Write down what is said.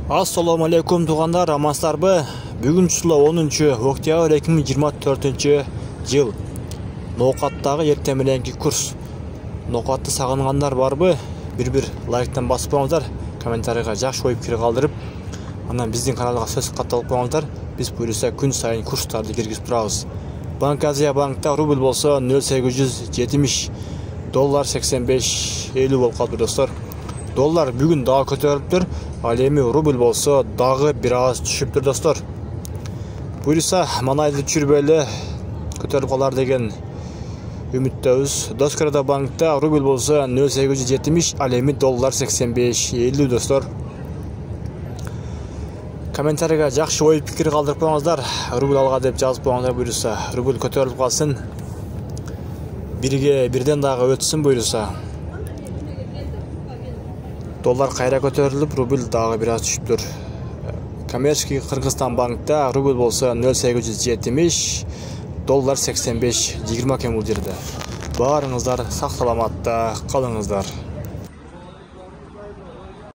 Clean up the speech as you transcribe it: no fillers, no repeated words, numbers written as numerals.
Assalamu алейкум туғандар, амансыздарбы? Бүгін число 10 октябрь 2024 жыл. Ноқаттағы ертең мененки курс. Ноқатты сағынғандар барбы? Бір лайктан басып қойыңыздар, комментарийға жақсы ой пікір қалдырып, анан біздің каналға сөз катталып қойыңыздар. Біз бұйырса күн сайын курстарды киргизип турабыз. Банк Азия банкта рубль болса 0,870, доллар 85,50 болып қалды достар. Доллар бүгін дағы көтеріліптір, ал эми рубль болса дағы бир аз түшүптүр достар. Буйрса манайды чүрбелі көтеріліп қалар деген үміттөбүз. Доскарада банкта рубль болса 0,870, ал эми доллар 85,50 достар. Комментарийға жақшы ой пикир қалдырып қойыңыздар. Рубль алға деп жазып қойыңыздар буйрса. Рубль көтеріліп қалсын. Бірден дағы өтсін буйрса. Доллар қайра көтеріліп, рубль дағы біраз түшіптір. Коммерческий Қырғызстан банкта рубль болса 0,870, доллар 85,20 кем бұл жерде. Барыңыздар, сақ саламатта қалыңыздар.